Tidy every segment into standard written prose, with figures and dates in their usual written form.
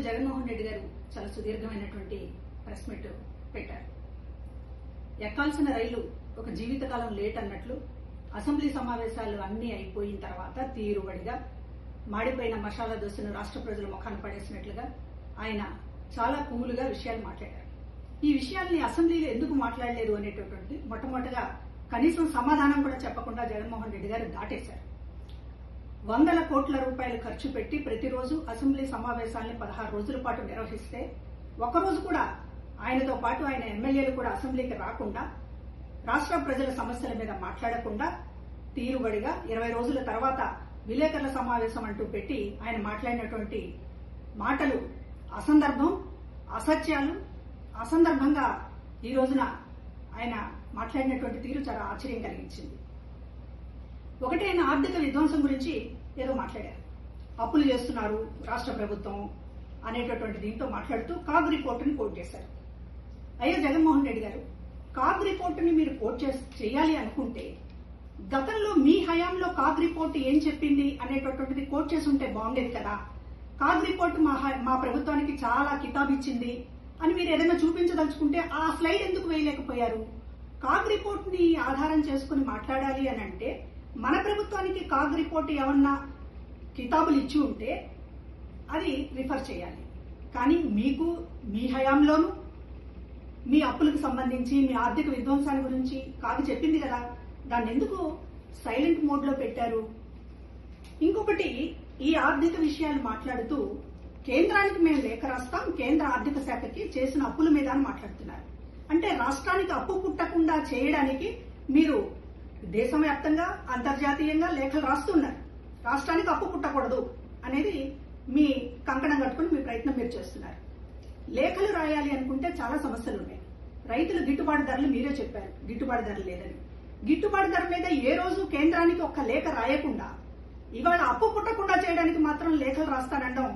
జగన్మోహన్ రెడ్డి గారు చాలా సుదీర్ఘమైనటువంటి ప్రెస్ మీట్ పెట్టారు. ఎక్కాల్సిన రైలు ఒక జీవితకాలం లేట్ అన్నట్లు అసెంబ్లీ సమావేశాలు అన్నీ అయిపోయిన తర్వాత తీరుబడిగా మాడిపోయిన మసాలా దోశను రాష్ట్ర ప్రజల ముఖాన పడేసినట్లుగా ఆయన చాలా కూలుగా విషయాలు మాట్లాడారు. ఈ విషయాల్ని అసెంబ్లీలో ఎందుకు మాట్లాడలేదు అనేటటువంటి మొట్టమొదటిగా కనీసం సమాధానం కూడా చెప్పకుండా జగన్మోహన్ రెడ్డి గారు దాటేశారు. వందల కోట్ల రూపాయలు ఖర్చు పెట్టి ప్రతిరోజు అసెంబ్లీ సమావేశాలను 16 రోజుల పాటు నిర్వహిస్తే ఒకరోజు కూడా ఆయనతో పాటు ఆయన ఎమ్మెల్యేలు కూడా అసెంబ్లీకి రాకుండా రాష్ట్ర ప్రజల సమస్యల మీద మాట్లాడకుండా తీరుబడిగా 20 రోజుల తర్వాత విలేకరుల సమావేశం అంటూ పెట్టి ఆయన మాట్లాడినటువంటి మాటలు అసందర్భం, అసత్యాలు. అసందర్భంగా ఈ రోజున ఆయన మాట్లాడినటువంటి తీరు చాలా ఆశ్చర్యం కలిగించింది. ఒకటి, ఆయన ఆర్థిక విధ్వంసం గురించి ఏదో మాట్లాడారు. అప్పులు చేస్తున్నారు రాష్ట్ర ప్రభుత్వం అనేటటువంటి దీంతో మాట్లాడుతూ కాగ్ రిపోర్టుని కోట్ చేశారు. అయ్యో జగన్మోహన్ రెడ్డి గారు, కాగ్ రిపోర్టుని మీరు కోట్ చేయాలి అనుకుంటే గతంలో మీ హయాంలో కాగ్ రిపోర్టు ఏం చెప్పింది అనేటటువంటిది కోట్ చేసి ఉంటే బాగుండేది కదా. కాగ్ రిపోర్టు మా ప్రభుత్వానికి చాలా కితాబ్ ఇచ్చింది అని మీరు ఏదైనా చూపించదలుచుకుంటే ఆ స్లైడ్ ఎందుకు వేయలేకపోయారు? కాగ్ రిపోర్ట్ ని ఆధారం చేసుకుని మాట్లాడాలి అని అంటే మన ప్రభుత్వానికి కాగ్ రిపోర్ట్ ఏమన్నా కితాబులు ఇచ్చి ఉంటే అది రిఫర్ చేయాలి. కానీ మీకు మీ హయాంలోనూ మీ అప్పులకు సంబంధించి మీ ఆర్థిక విధ్వంసాన్ని గురించి కాగ్ చెప్పింది కదా, దాన్ని ఎందుకు సైలెంట్ మోడ్ లో పెట్టారు? ఇంకొకటి, ఈ ఆర్థిక విషయాలు మాట్లాడుతూ కేంద్రానికి మేము లేఖ రాస్తాం, కేంద్ర ఆర్థిక శాఖకి చేసిన అప్పుల మీద అని మాట్లాడుతున్నారు. అంటే రాష్ట్రానికి అప్పు పుట్టకుండా చేయడానికి మీరు దేశవ్యాప్తంగా అంతర్జాతీయంగా లేఖలు రాస్తున్నారు. రాష్ట్రానికి అప్పు పుట్టకూడదు అనేది మీ కంకణం కట్టుకుని మీ ప్రయత్నం మీరు చేస్తున్నారు. లేఖలు రాయాలి అనుకుంటే చాలా సమస్యలు ఉన్నాయి. రైతుల గిట్టుబాటు ధరలు మీరే చెప్పారు, గిట్టుబాటు ధర లేదని. గిట్టుబాటు ధర మీద ఏ రోజు కేంద్రానికి ఒక్క లేఖ రాయకుండా ఇవాళ అప్పు పుట్టకుండా చేయడానికి మాత్రం లేఖలు రాస్తానండం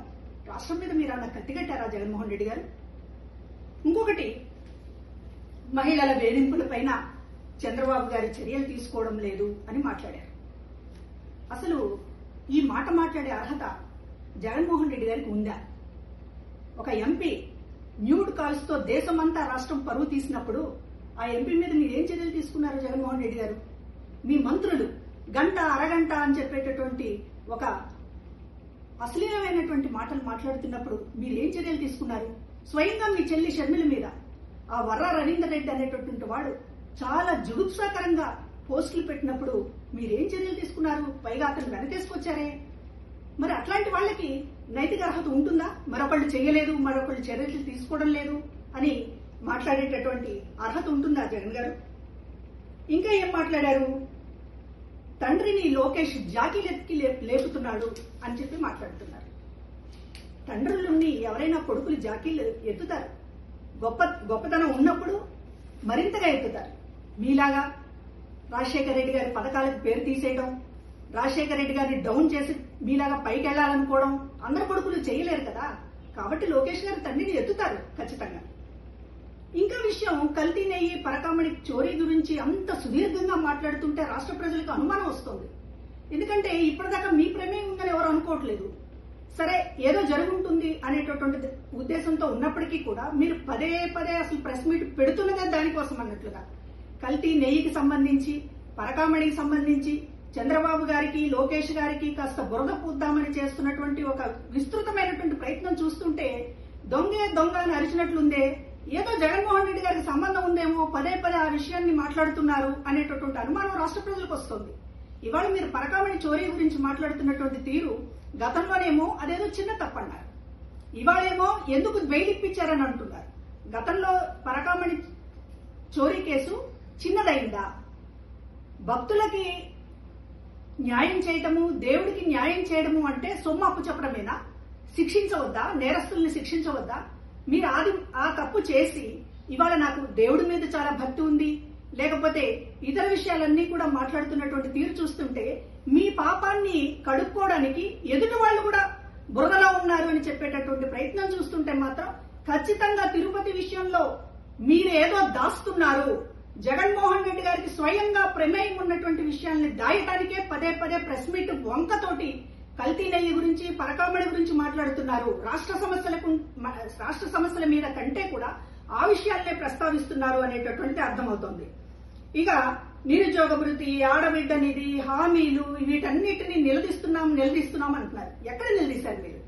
రాష్ట్రం మీద మీరు అలా కత్తిగట్టారా జగన్మోహన్ రెడ్డి గారు? ఇంకొకటి, మహిళల వేధింపులపైన చంద్రబాబు గారి చర్యలు తీసుకోవడం లేదు అని మాట్లాడారు. అసలు ఈ మాట మాట్లాడే అర్హత జగన్మోహన్ రెడ్డి గారికి ఉందా? ఒక ఎంపీ న్యూడ్ కాల్స్ తో దేశమంతా రాష్ట్రం పరువు తీసినప్పుడు ఆ ఎంపీ మీద మీరేం చర్యలు తీసుకున్నారు జగన్మోహన్ రెడ్డి గారు? మీ మంత్రులు గంట అరగంట అని చెప్పేటటువంటి ఒక అశ్లీలమైనటువంటి మాటలు మాట్లాడుతున్నప్పుడు మీరేం చర్యలు తీసుకున్నారు? స్వయంగా మీ చెల్లి షర్మిల మీద ఆ వర్ర రవీందర్ రెడ్డి అనేటటువంటి వాడు చాలా జుగుప్సాకరంగా పోస్టులు పెట్టినప్పుడు మీరేం చర్యలు తీసుకున్నారు? పైగా అతను వెనకేసుకొచ్చారే. మరి అట్లాంటి వాళ్ళకి నైతిక అర్హత ఉంటుందా? మరొకళ్ళు చేయలేదు, మరొకళ్ళు చర్యలు తీసుకోవడం లేదు అని మాట్లాడేటటువంటి అర్హత ఉంటుందా జగన్ గారు? ఇంకా ఏం మాట్లాడారు? తండ్రిని లోకేష్ జాకీలెత్తి లేపుతున్నాడు అని చెప్పి మాట్లాడుతున్నారు. తండ్రులని ఎవరైనా కొడుకులు జాకీలు ఎత్తుతారు. గొప్పతనం ఉన్నప్పుడు మరింతగా ఎత్తుతారు. మీలాగా రాజశేఖర రెడ్డి గారి పథకాలకు పేరు తీసేయడం, రాజశేఖర రెడ్డి గారిని డౌన్ చేసి మీలాగా పైకి వెళ్లాలనుకోవడం అందరు కొడుకులు చేయలేరు కదా. కాబట్టి లోకేష్ గారు తండ్రిని ఎత్తుతారు ఖచ్చితంగా. ఇంకా విషయం, కల్తీ నెయ్యి పరకామణి చోరీ గురించి అంత సుదీర్ఘంగా మాట్లాడుతుంటే రాష్ట్ర ప్రజలకు అనుమానం వస్తుంది. ఎందుకంటే ఇప్పటిదాకా మీ ప్రమేయం ఉందని ఎవరు అనుకోవట్లేదు. సరే, ఏదో జరుగుంటుంది అనేటటువంటి ఉద్దేశంతో ఉన్నప్పటికీ కూడా మీరు పదే పదే అసలు ప్రెస్ మీట్ పెడుతున్నదే దానికోసం అన్నట్లుగా. కల్తీ నెయ్యికి సంబంధించి, పరకామణికి సంబంధించి చంద్రబాబు గారికి, లోకేష్ గారికి కాస్త బురద పూద్దామని చేస్తున్నటువంటి ఒక విస్తృతమైనటువంటి ప్రయత్నం చూస్తుంటే దొంగే దొంగ అని అరిచినట్లుందే. ఏదో జగన్మోహన్ రెడ్డి గారికి సంబంధం ఉందేమో, పదే పదే ఆ విషయాన్ని మాట్లాడుతున్నారు అనేటటువంటి అనుమానం రాష్ట్ర ప్రజలకు వస్తుంది. ఇవాళ మీరు పరకామణి చోరీ గురించి మాట్లాడుతున్నటువంటి తీరు గతంలోనేమో అదేదో చిన్న తప్పన్నారు, ఇవాళేమో ఎందుకు బెయిల్ ఇప్పించారని అంటున్నారు. గతంలో పరకామణి చోరీ కేసు చిన్నదైందా? భక్తులకి న్యాయం చేయటము, దేవుడికి న్యాయం చేయడము అంటే సొమ్ము అప్పు చెప్పడమేనా? శిక్షించవద్దా? నేరస్తుల్ని శిక్షించవద్దా? మీరు ఆ తప్పు చేసి ఇవాళ నాకు దేవుడి మీద చాలా భక్తి ఉంది, లేకపోతే ఇతర విషయాలన్నీ కూడా మాట్లాడుతున్నటువంటి తీరు చూస్తుంటే మీ పాపాన్ని కడుక్కోవడానికి ఎదుటి వాళ్ళు కూడా బురదలో ఉన్నారు అని చెప్పేటటువంటి ప్రయత్నం చూస్తుంటే మాత్రం ఖచ్చితంగా తిరుపతి విషయంలో మీరేదో దాస్తున్నారు. జగన్మోహన్ రెడ్డి గారికి స్వయంగా ప్రమేయం ఉన్నటువంటి విషయాల్ని దాయటానికే పదే పదే ప్రెస్ మీట్ వంకతోటి కల్తీ నెయ్యి గురించి, పరకామణి గురించి మాట్లాడుతున్నారు. రాష్ట్ర సమస్యల మీద కంటే కూడా ఆ విషయాలనే ప్రస్తావిస్తున్నారు అనేటటువంటి అర్థమవుతోంది. ఇక నిరుద్యోగ భృతి, ఆడబిడ్డ నిధి, హామీలు, వీటన్నిటిని నిలదీస్తున్నాం అంటున్నారు. ఎక్కడ నిలదీశారు మీరు?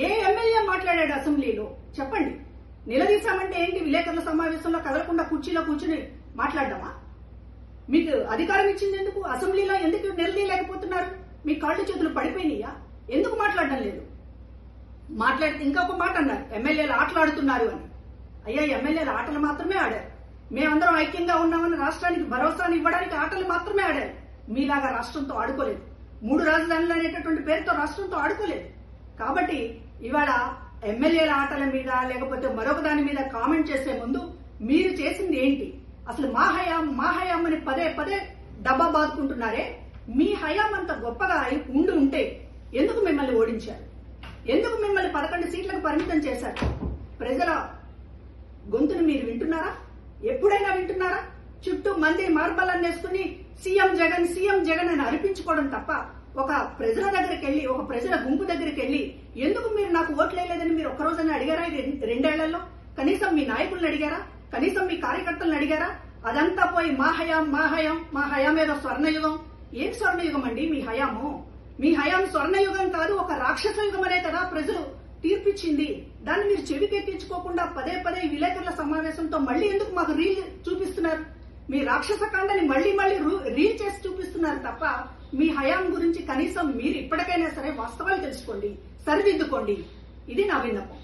ఏ ఎమ్మెల్యే మాట్లాడాడు అసెంబ్లీలో? చెప్పండి. నిలదీశామంటే ఏంటి? విలేకరుల సమావేశంలో కదలకుండా కుర్చీలో కూర్చుని మాట్లాడడమా? మీకు అధికారం ఇచ్చింది ఎందుకు? అసెంబ్లీలో ఎందుకు నిలదీయలేకపోతున్నారు? మీ కాళ్ళు చేతులు పడిపోయినాయా? ఎందుకు మాట్లాడడం లేదు? మాట్లాడితే ఇంకొక మాట అన్నారు, ఎమ్మెల్యేలు ఆటలాడుతున్నారు అని. అయ్యా, ఎమ్మెల్యేలు ఆటలు మాత్రమే ఆడారు. మేమందరం ఐక్యంగా ఉన్నామని రాష్ట్రానికి భరోసాని ఇవ్వడానికి ఆటలు మాత్రమే ఆడారు. మీలాగా రాష్ట్రంతో ఆడుకోలేదు. 3 రాజధానులు అనేటటువంటి పేరుతో రాష్ట్రంతో ఆడుకోలేదు. కాబట్టి ఇవాళ ఎమ్మెల్యేల ఆటల మీద లేకపోతే మరొక దాని మీద కామెంట్ చేసే ముందు మీరు చేసింది ఏంటి? అసలు మా హయాం అని పదే డబ్బా బాదుకుంటున్నారే. మీ హయాం అంత గొప్పగా ఉంటే ఎందుకు మిమ్మల్ని ఓడించారు? ఎందుకు మిమ్మల్ని 11 సీట్లకు పరిమితం చేశారు? ప్రజల గొంతును మీరు వింటున్నారా? ఎప్పుడైనా వింటున్నారా? చుట్టూ మంది మార్బలన్నేసుకుని సీఎం జగన్ అని అనిపించుకోవడం తప్ప ఒక ప్రజల దగ్గరికి వెళ్లి, ఒక ప్రజల గుంపు దగ్గరికి వెళ్లి ఎందుకు మీరు నాకు ఓట్లు వేయలేదని మీరు ఒక్కరోజున అడిగారా? 2 ఏళ్లలో కనీసం మీ నాయకులను అడిగారా? కనీసం మీ కార్యకర్తలను అడిగారా? అదంతా పోయి మా హయాం ఏదో స్వర్ణయుగం. ఏం స్వర్ణయుగం అండి మీ హయాము? మీ హయాం స్వర్ణయుగం కాదు, ఒక రాక్షస యుగం అనే కదా ప్రజలు తీర్పిచ్చింది. దాన్ని మీరు చెవికెక్కించుకోకుండా పదే విలేకరుల సమావేశంతో మళ్ళీ ఎందుకు మాకు రీల్ చూపిస్తున్నారు? మీ రాక్షస కాండని మళ్ళీ రీల్ చేసి చూపిస్తున్నారు తప్ప మీ హయాం గురించి కనీసం మీరు ఇప్పటికైనా సరే వాస్తవాలు తెలుసుకోండి, సరిదిద్దుకోండి. ఇది నా విన్నపం.